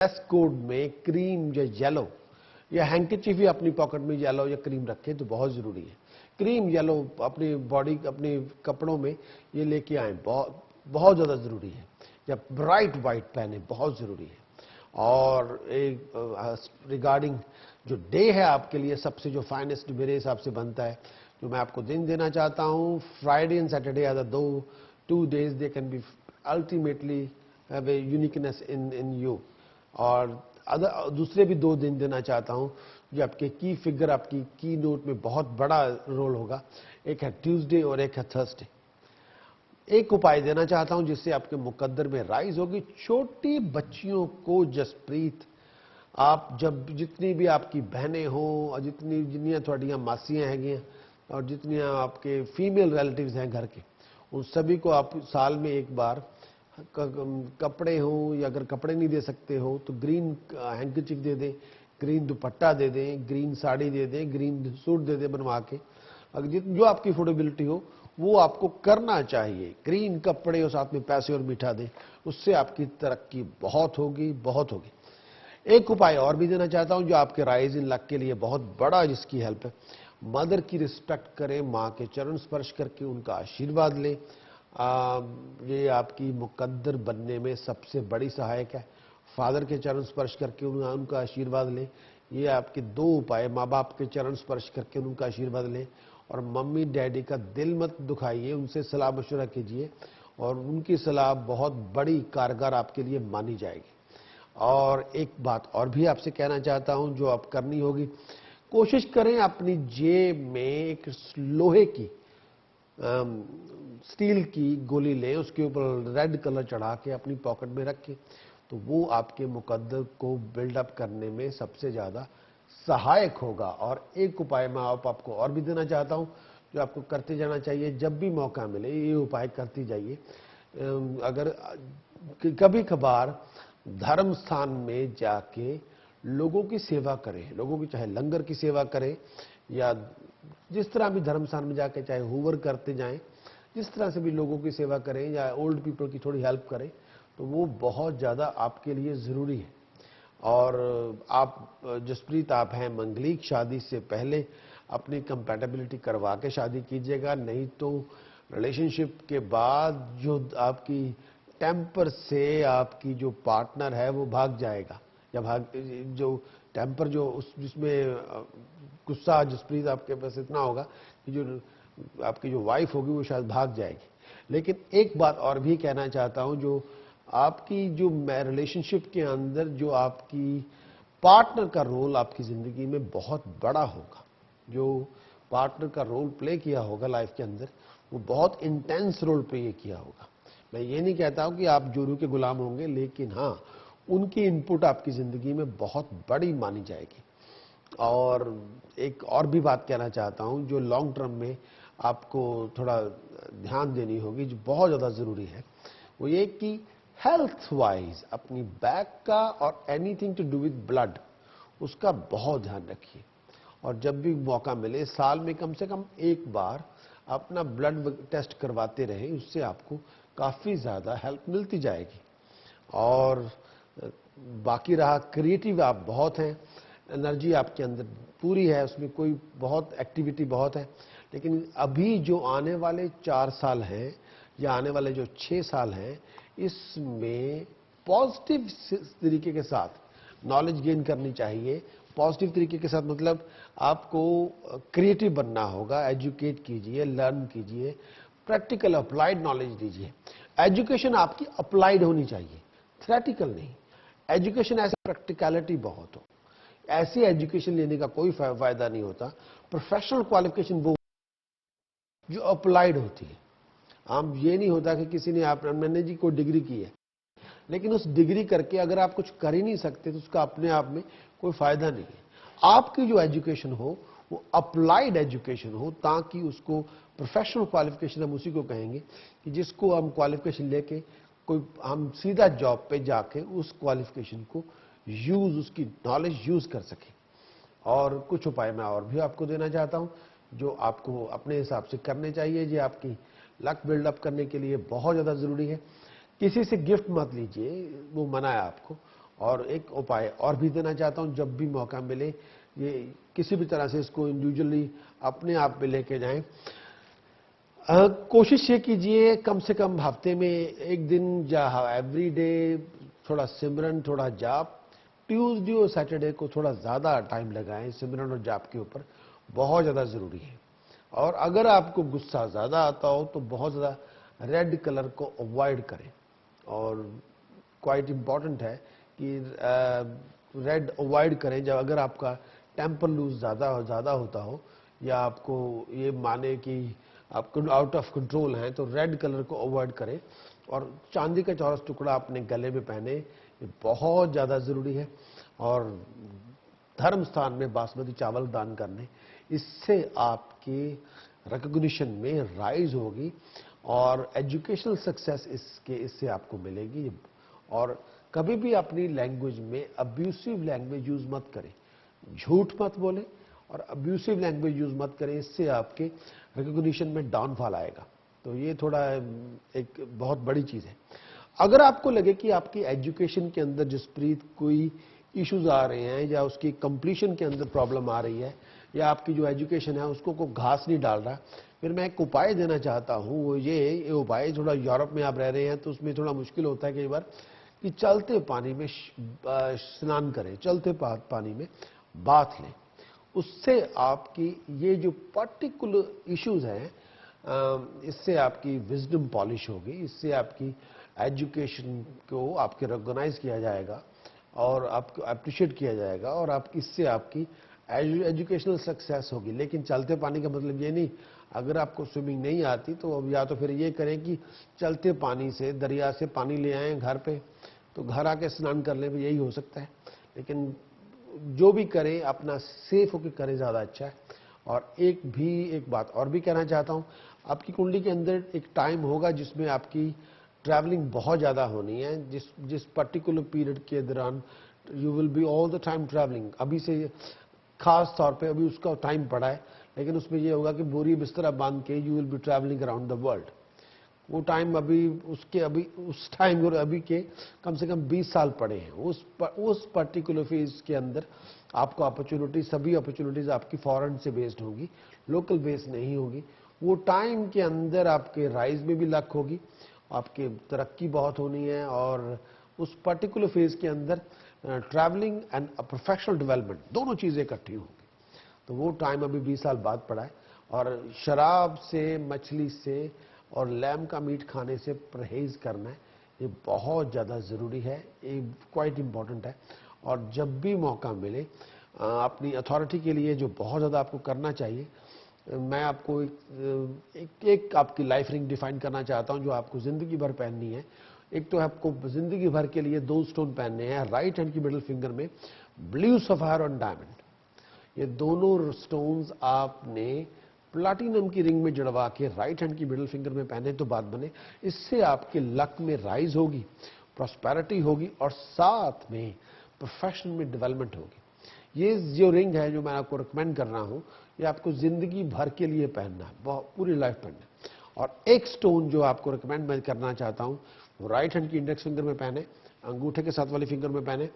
Dress code में cream या yellow या हैंकरचीफ भी अपनी पॉकेट में येलो या क्रीम रखें तो बहुत जरूरी है। क्रीम येलो अपनी बॉडी अपने कपड़ों में ये लेके आए, बहुत बहुत ज्यादा जरूरी है। या ब्राइट वाइट पहने, बहुत जरूरी है। और एक रिगार्डिंग जो डे है आपके लिए सबसे जो फाइनेस्ट मेरे हिसाब से बनता है, जो मैं आपको दिन देना चाहता हूं, Friday and Saturday are the two days they can be ultimately have a uniqueness in you. और दूसरे भी 2 दिन देना चाहता हूं जो आपके की फिगर, आपकी की नोट में बहुत बड़ा रोल होगा। एक है ट्यूसडे और एक है थर्सडे। एक उपाय देना चाहता हूं जिससे आपके मुकद्दर में राइज होगी। छोटी बच्चियों को जसप्रीत, आप जब जितनी भी आपकी बहनें हो और जितनी थोड़ियाँ मासियाँ हैगी और जितनी आपके फीमेल रिलेटिव्स हैं घर के, उन सभी को आप साल में एक बार कपड़े हो, या अगर कपड़े नहीं दे सकते हो तो ग्रीन हैंकरचीफ दे दें, ग्रीन दुपट्टा दे दें, ग्रीन साड़ी दे दें, ग्रीन सूट दे दें बनवा के। अगर जो आपकी अफोर्डेबिलिटी हो वो आपको करना चाहिए। ग्रीन कपड़े और साथ में पैसे और मीठा दें, उससे आपकी तरक्की बहुत होगी, बहुत होगी। एक उपाय और भी देना चाहता हूं जो आपके राइज इन लक के लिए बहुत बड़ा, जिसकी हेल्प है। मदर की रिस्पेक्ट करें, माँ के चरण स्पर्श करके उनका आशीर्वाद लें। ये आपकी मुकद्दर बनने में सबसे बड़ी सहायक है। फादर के चरण स्पर्श करके उनका आशीर्वाद लें। ये आपके 2 उपाय, माँ बाप के चरण स्पर्श करके उनका आशीर्वाद लें, और मम्मी डैडी का दिल मत दुखाइए, उनसे सलाह मशवरा कीजिए, और उनकी सलाह बहुत बड़ी कारगर आपके लिए मानी जाएगी। और एक बात और भी आपसे कहना चाहता हूं जो आप करनी होगी, कोशिश करें अपनी जेब में एक लोहे की स्टील की गोली लें, उसके ऊपर रेड कलर चढ़ा के अपनी पॉकेट में रखें, तो वो आपके मुकद्दर को बिल्डअप करने में सबसे ज्यादा सहायक होगा। और एक उपाय मैं आपको और भी देना चाहता हूं जो आपको करते जाना चाहिए, जब भी मौका मिले ये उपाय करती जाइए। अगर कभी कभार धर्म स्थान में जाके लोगों की सेवा करें, लोगों की चाहे लंगर की सेवा करें, या जिस तरह भी धर्म स्थान में जाके चाहे हूवर करते जाएं, जिस तरह से भी लोगों की सेवा करें या ओल्ड पीपल की थोड़ी हेल्प करें, तो वो बहुत ज़्यादा आपके लिए ज़रूरी है। और आप जसप्रीत, आप हैं मंगलिक, शादी से पहले अपनी कंपैटिबिलिटी करवा के शादी कीजिएगा, नहीं तो रिलेशनशिप के बाद जो आपकी टेम्पर से आपकी जो पार्टनर है वो भाग जाएगा, या जो टेम्पर जो उस जिसमें गुस्सा जसप्रीत आपके पास इतना होगा कि जो आपकी जो वाइफ होगी वो शायद भाग जाएगी। लेकिन एक बात और भी कहना चाहता हूं, जो आपकी जो रिलेशनशिप के अंदर जो आपकी पार्टनर का रोल आपकी जिंदगी में बहुत बड़ा होगा, जो पार्टनर का रोल प्ले किया होगा लाइफ के अंदर, वो बहुत इंटेंस रोल प्ले किया होगा। मैं ये नहीं कहता हूं कि आप जोरू के गुलाम होंगे, लेकिन हाँ, उनकी इनपुट आपकी जिंदगी में बहुत बड़ी मानी जाएगी। और एक और भी बात कहना चाहता हूं जो लॉन्ग टर्म में आपको थोड़ा ध्यान देनी होगी, जो बहुत ज्यादा जरूरी है, वो ये कि हेल्थ वाइज अपनी बैक का और anything to do with blood, उसका बहुत ध्यान रखिए। और जब भी मौका मिले साल में कम से कम एक बार अपना ब्लड टेस्ट करवाते रहें, उससे आपको काफी ज्यादा हेल्प मिलती जाएगी। और बाकी रहा क्रिएटिव, आप बहुत हैं, एनर्जी आपके अंदर पूरी है, उसमें कोई बहुत एक्टिविटी बहुत है, लेकिन अभी जो आने वाले 4 साल हैं या आने वाले जो 6 साल हैं, इसमें पॉजिटिव तरीके के साथ नॉलेज गेन करनी चाहिए। पॉजिटिव तरीके के साथ मतलब आपको क्रिएटिव बनना होगा, एजुकेट कीजिए, लर्न कीजिए, प्रैक्टिकल अप्लाइड नॉलेज दीजिए। एजुकेशन आपकी अप्लाइड होनी चाहिए, थ्योरेटिकल नहीं। एजुकेशन ऐसे प्रैक्टिकलिटी बहुत हो, ऐसी एजुकेशन लेने का कोई फायदा नहीं होता। प्रोफेशनल क्वालिफिकेशन वो जो अप्लाइड होती है। हम ये नहीं होता कि किसी ने मैंने जी कोई डिग्री की है, लेकिन उस डिग्री करके अगर आप कुछ कर ही नहीं सकते तो उसका अपने आप में कोई फायदा नहीं है। आपकी जो एजुकेशन हो वो अप्लाइड एजुकेशन हो, ताकि उसको प्रोफेशनल क्वालिफिकेशन हम उसी को कहेंगे कि जिसको हम क्वालिफिकेशन लेके कोई हम सीधा जॉब पे जाके उस क्वालिफिकेशन को यूज, उसकी नॉलेज यूज कर सके। और कुछ उपाय मैं और भी आपको देना चाहता हूं जो आपको अपने हिसाब से करने चाहिए, ये आपकी लक बिल्डअप करने के लिए बहुत ज्यादा जरूरी है। किसी से गिफ्ट मत लीजिए, वो मना है आपको। और एक उपाय और भी देना चाहता हूं, जब भी मौका मिले ये किसी भी तरह से इसको इंडिविजुअली अपने आप में लेके जाएं। कोशिश ये कीजिए कम से कम हफ्ते में एक दिन या एवरी डे थोड़ा सिमरन, थोड़ा जाप। ट्यूसडे और सैटरडे को थोड़ा ज़्यादा टाइम लगाएं सिमरन और जाप के ऊपर, बहुत ज़्यादा ज़रूरी है। और अगर आपको गुस्सा ज़्यादा आता हो तो बहुत ज़्यादा रेड कलर को अवॉइड करें। और क्वाइट इम्पॉर्टेंट है कि रेड अवॉइड करें जब अगर आपका टेम्पर लूज ज़्यादा होता हो या आपको ये माने कि आप आउट ऑफ कंट्रोल हैं, तो रेड कलर को अवॉइड करें। और चांदी का चौरस टुकड़ा अपने गले में पहने, ये बहुत ज़्यादा ज़रूरी है। और धर्म स्थान में बासमती चावल दान करने, इससे आपकी रिकॉग्निशन में राइज होगी और एजुकेशनल सक्सेस इससे आपको मिलेगी। और कभी भी अपनी लैंग्वेज में अब्यूसिव लैंग्वेज यूज मत करें, झूठ मत बोले और अब्यूसिव लैंग्वेज यूज मत करें, इससे आपके रिकॉग्निशन में डाउनफॉल आएगा। तो ये थोड़ा एक बहुत बड़ी चीज है। अगर आपको लगे कि आपकी एजुकेशन के अंदर जसप्रीत कोई इश्यूज आ रहे हैं या उसकी कंप्लीशन के अंदर प्रॉब्लम आ रही है या आपकी जो एजुकेशन है उसको कोई घास नहीं डाल रहा, फिर मैं एक उपाय देना चाहता हूं। वो ये उपाय, थोड़ा यूरोप में आप रह रहे हैं तो उसमें थोड़ा मुश्किल होता है कई बार, कि चलते पानी में स्नान करें, चलते पानी में बाथ लें। उससे आपकी ये जो पर्टिकुलर इश्यूज हैं, इससे आपकी विजडम पॉलिश होगी, इससे आपकी एजुकेशन को आपके रिकॉग्नाइज किया जाएगा और आपको अप्रिशिएट किया जाएगा और आप इससे आपकी एजुकेशनल सक्सेस होगी। लेकिन चलते पानी का मतलब ये नहीं, अगर आपको स्विमिंग नहीं आती तो अब या तो फिर ये करें कि चलते पानी से दरिया से पानी ले आएं घर पे, तो घर आके स्नान कर लें, यही हो सकता है। लेकिन जो भी करें अपना सेफ होकर करें, ज़्यादा अच्छा है। और एक बात और भी कहना चाहता हूँ, आपकी कुंडली के अंदर एक टाइम होगा जिसमें आपकी ट्रैवलिंग बहुत ज़्यादा होनी है। जिस पर्टिकुलर पीरियड के दौरान you will be all the time travelling. अभी से खास तौर पे अभी उसका टाइम पड़ा है, लेकिन उसमें ये होगा कि बोरी बिस्तरा बांध के you will be travelling around the world. वो टाइम अभी उस टाइम और अभी के कम से कम 20 साल पड़े हैं। उस पर्टिकुलर फेज के अंदर आपको अपॉर्चुनिटी, सभी अपॉर्चुनिटीज आपकी फॉरेन से बेस्ड होगी, लोकल बेस्ड नहीं होगी। वो टाइम के अंदर आपके राइज में भी लक होगी, आपके तरक्की बहुत होनी है। और उस पर्टिकुलर फेज के अंदर ट्रैवलिंग एंड प्रोफेशनल डेवलपमेंट दोनों चीजें इकट्ठी होंगी। तो वो टाइम अभी 20 साल बाद पड़ा है। और शराब से, मछली से और लैम का मीट खाने से परहेज करना है, ये बहुत ज़्यादा ज़रूरी है, ये क्वाइट इम्पॉर्टेंट है। और जब भी मौका मिले अपनी अथॉरिटी के लिए जो बहुत ज़्यादा आपको करना चाहिए, मैं आपको एक आपकी लाइफ रिंग डिफाइन करना चाहता हूं जो आपको ज़िंदगी भर पहननी है। एक तो आपको ज़िंदगी भर के लिए 2 स्टोन पहनने हैं राइट हैंड की मिडिल फिंगर में, ब्लू सफायर और डायमंड। ये दोनों स्टोन्स आपने प्लाटिनम की रिंग में जड़वा के राइट हैंड की मिडिल फिंगर में पहने तो बात बने। इससे आपके लक में राइज होगी, प्रॉस्पेरिटी होगी और साथ में प्रोफेशन में डेवलपमेंट होगी। ये जो रिंग है जो मैं आपको रिकमेंड कर रहा हूं, ये आपको जिंदगी भर के लिए पहनना है, पूरी लाइफ पहनना है। और एक स्टोन जो आपको रिकमेंड मैं करना चाहता हूं, वो राइट हैंड की इंडेक्स फिंगर में पहने, अंगूठे के साथ वाली फिंगर में पहने,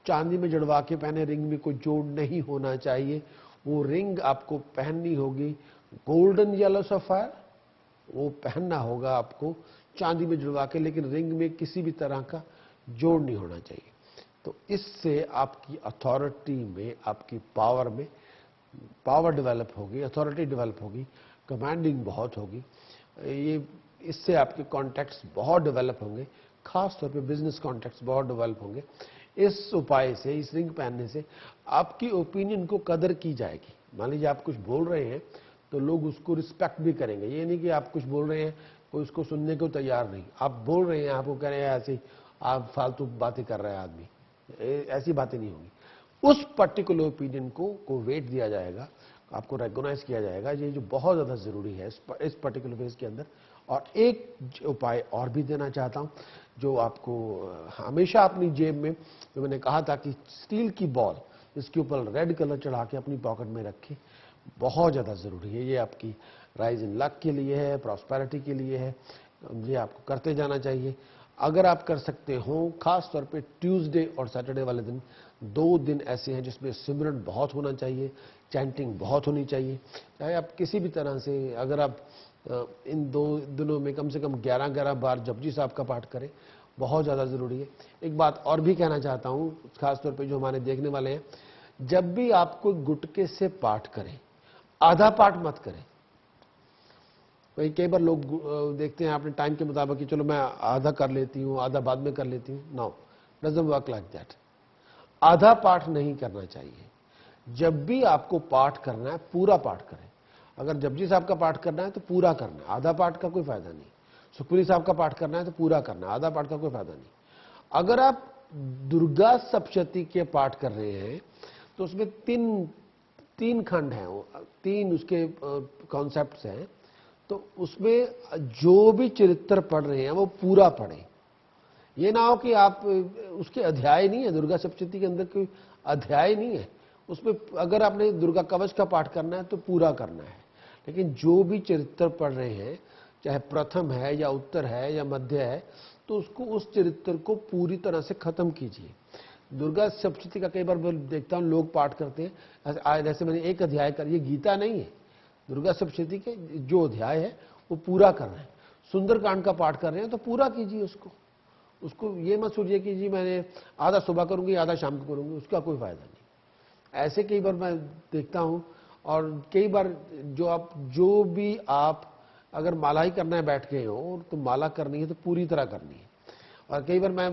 चांदी में जड़वा के पहने, रिंग में कोई जोड़ नहीं होना चाहिए। वो रिंग आपको पहननी होगी गोल्डन येलो सफायर, वो पहनना होगा आपको चांदी में जुड़वा के, लेकिन रिंग में किसी भी तरह का जोड़ नहीं होना चाहिए। तो इससे आपकी अथॉरिटी में, आपकी पावर में पावर डेवलप होगी, अथॉरिटी डेवलप होगी, कमांडिंग बहुत होगी। ये इससे आपके कॉन्टैक्ट्स बहुत डेवलप होंगे, खास तौर पे बिजनेस कॉन्टैक्ट्स बहुत डेवलप होंगे। इस उपाय से, इस रिंग पहनने से आपकी ओपिनियन को कदर की जाएगी। मान लीजिए आप कुछ बोल रहे हैं तो लोग उसको रिस्पेक्ट भी करेंगे। ये नहीं कि आप कुछ बोल रहे हैं कोई उसको सुनने को तैयार नहीं, आप बोल रहे हैं, आपको कह रहे हैं ऐसे आप फालतू बातें कर रहे हैं आदमी, ऐसी बातें नहीं होंगी। उस पर्टिकुलर ओपिनियन को वेट दिया जाएगा, आपको रिकॉग्नाइज किया जाएगा। ये जो बहुत ज्यादा जरूरी है इस पर्टिकुलर फेज के अंदर। और एक उपाय और भी देना चाहता हूं जो आपको हमेशा अपनी जेब में, जो मैंने कहा था कि स्टील की बॉल इसके ऊपर रेड कलर चढ़ा के अपनी पॉकेट में रखें, बहुत ज़्यादा ज़रूरी है। ये आपकी राइज इन लक के लिए है, प्रॉस्पेरिटी के लिए है, ये आपको करते जाना चाहिए। अगर आप कर सकते हो, खास तौर पे ट्यूसडे और सैटरडे वाले दिन, 2 दिन ऐसे हैं जिसमें सिमरन बहुत होना चाहिए, चैंटिंग बहुत होनी चाहिए। चाहे आप किसी भी तरह से, अगर आप इन 2 दिनों में कम से कम 11-11 बार जपजी साहब का पाठ करें, बहुत ज़्यादा ज़रूरी है। एक बात और भी कहना चाहता हूँ, खासतौर पे जो हमारे देखने वाले हैं, जब भी आप कोई गुटके से पाठ करें, आधा पाठ मत करें। भाई कई बार लोग देखते हैं अपने टाइम के मुताबिक कि चलो मैं आधा कर लेती हूँ, आधा बाद में कर लेती हूँ। No, doesn't work like that. आधा पाठ नहीं करना चाहिए। जब भी आपको पाठ करना है, पूरा पाठ करें। अगर जपजी साहब का पाठ करना है तो पूरा करना है, आधा पाठ का कोई फायदा नहीं। सुखमनी साहब का पाठ करना है तो पूरा करना है, आधा पाठ का कोई फायदा नहीं। अगर आप दुर्गा सप्तशती के पाठ कर रहे हैं तो उसमें तीन खंड हैं, 3 उसके कॉन्सेप्ट्स हैं। तो उसमें जो भी चरित्र पढ़ रहे हैं वो पूरा पढ़ें। ये ना हो कि आप उसके अध्याय नहीं है, दुर्गा सप्तशती के अंदर कोई अध्याय नहीं है उसमें। अगर आपने दुर्गा कवच का पाठ करना है तो पूरा करना है, लेकिन जो भी चरित्र पढ़ रहे हैं, चाहे प्रथम है या उत्तर है या मध्य है, तो उसको, उस चरित्र को पूरी तरह से खत्म कीजिए। दुर्गा सप्तशती का कई बार देखता हूँ लोग पाठ करते हैं जैसे मैंने एक अध्याय कर, ये गीता नहीं है। दुर्गा सप्तशती के जो अध्याय है वो पूरा कर रहे हैं। सुंदरकांड का पाठ कर रहे हैं तो पूरा कीजिए उसको ये मत सोचिए कि जी मैंने आधा सुबह करूंगी आधा शाम को करूंगी, उसका कोई फायदा नहीं। ऐसे कई बार मैं देखता हूं। और कई बार जो भी आप अगर माला ही करना है बैठ गए हो तो माला करनी है तो पूरी तरह करनी है। और कई बार मैं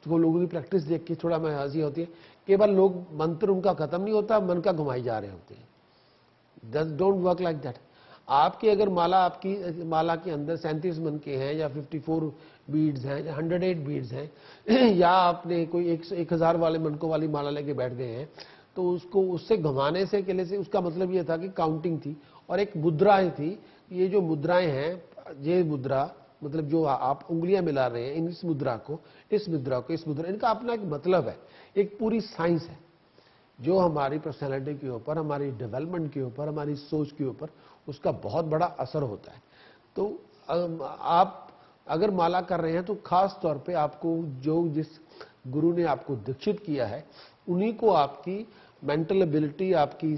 लोगों की प्रैक्टिस देख के थोड़ा मैं हंसी होती है, कई बार लोग मंत्र उनका खत्म नहीं होता, मन का घुमाई जा रहे होते हैं। Don't work like that. आपकी अगर आपकी माला के अंदर 37 मन के हैं या 54 बीड्स हैं या 108 बीड्स हैं या आपने कोई 1000 वाले मनकों वाली माला लेके बैठ गए हैं, तो उसको उससे घुमाने से केले से उसका मतलब ये था कि काउंटिंग थी और एक मुद्राएं थी। ये जो मुद्राएं हैं, ये मुद्रा मतलब जो आप उंगलियां मिला रहे हैं, इस मुद्रा को इस मुद्रा को इस मुद्रा, इनका अपना एक मतलब है, एक पूरी साइंस है जो हमारी पर्सनैलिटी के ऊपर, हमारी डेवलपमेंट के ऊपर, हमारी सोच के ऊपर उसका बहुत बड़ा असर होता है। तो आप अगर माला कर रहे हैं तो खास तौर पे आपको जिस गुरु ने आपको दीक्षित किया है उन्हीं को आपकी मेंटल एबिलिटी, आपकी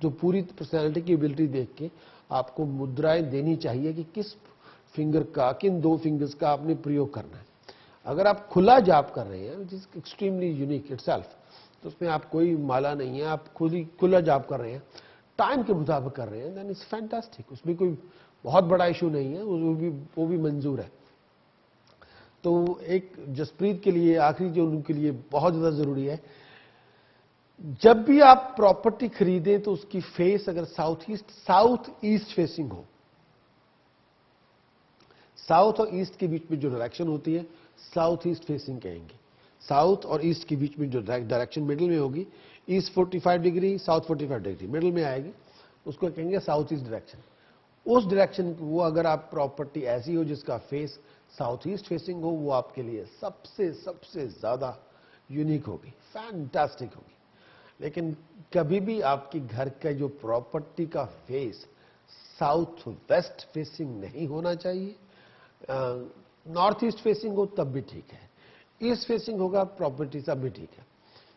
जो पूरी पर्सनैलिटी की एबिलिटी देख के आपको मुद्राएं देनी चाहिए कि किस फिंगर का, किन 2 फिंगर्स का आपने प्रयोग करना है। अगर आप खुला जाप कर रहे हैं, which is extremely unique itself, तो उसमें आप कोई माला नहीं है, आप खुला जाप कर रहे हैं, टाइम के मुताबिक कर रहे हैं, देन इट्स फैंटास्टिक। उसमें कोई बहुत बड़ा इशू नहीं है, वो भी मंजूर है। तो एक जसप्रीत के लिए आखिरी जो उनके लिए बहुत ज्यादा जरूरी है, जब भी आप प्रॉपर्टी खरीदें तो उसकी फेस अगर साउथ ईस्ट फेसिंग हो, साउथ और ईस्ट के बीच में जो डायरेक्शन होती है साउथ ईस्ट फेसिंग कहेंगे। साउथ और ईस्ट के बीच में जो डायरेक्शन मिडिल में होगी, east 45 degree, south 45 degree middle में आएगी, उसको कहेंगे साउथ ईस्ट डायरेक्शन। उस डायरेक्शन वो अगर आप प्रॉपर्टी ऐसी हो जिसका फेस साउथ ईस्ट फेसिंग हो, वो आपके लिए सबसे ज्यादा यूनिक होगी, फैंटास्टिक होगी। लेकिन कभी भी आपकी घर का जो प्रॉपर्टी का फेस साउथ वेस्ट फेसिंग नहीं होना चाहिए। नॉर्थ ईस्ट फेसिंग हो तब भी ठीक है, ईस्ट फेसिंग होगा प्रॉपर्टी सब भी ठीक है।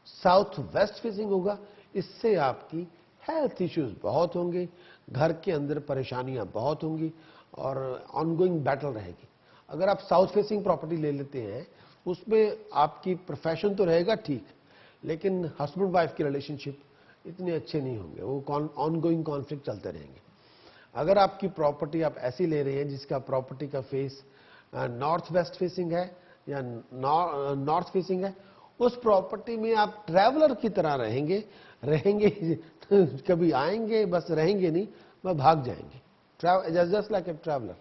साउथ वेस्ट फेसिंग होगा, इससे आपकी हेल्थ इश्यूज बहुत होंगे, घर के अंदर परेशानियां बहुत होंगी और ऑनगोइंग बैटल रहेगी। अगर आप साउथ फेसिंग प्रॉपर्टी ले लेते हैं, उसमें आपकी प्रोफेशन तो रहेगा ठीक, लेकिन हस्बैंड वाइफ के रिलेशनशिप इतने अच्छे नहीं होंगे, वो ऑनगोइंग कॉन्फ्लिक्ट चलते रहेंगे। अगर आपकी प्रॉपर्टी आप ऐसी ले रहे हैं जिसका प्रॉपर्टी का फेस नॉर्थ वेस्ट फेसिंग है या नॉर्थ फेसिंग है, उस प्रॉपर्टी में आप ट्रैवलर की तरह रहेंगे कभी आएंगे बस रहेंगे नहीं, वह भाग जाएंगे, जस्ट लाइक ए ट्रैवलर।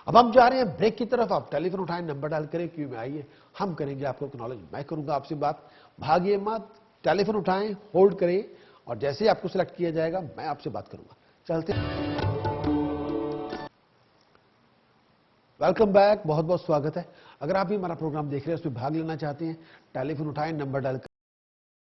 अब हम जा रहे हैं ब्रेक की तरफ। आप टेलीफोन उठाएं, नंबर डायल करें, क्यों में आइए, हम करेंगे आपको एक्नॉलेज, मैं करूंगा आपसे बात। भागिए मत, टेलीफोन उठाएं, होल्ड करें और जैसे ही आपको सिलेक्ट किया जाएगा मैं आपसे बात करूंगा। चलते वेलकम बैक, बहुत बहुत स्वागत है। अगर आप भी हमारा प्रोग्राम देख रहे हैं, उसमें भाग लेना चाहते हैं, टेलीफोन उठाएं, नंबर डायल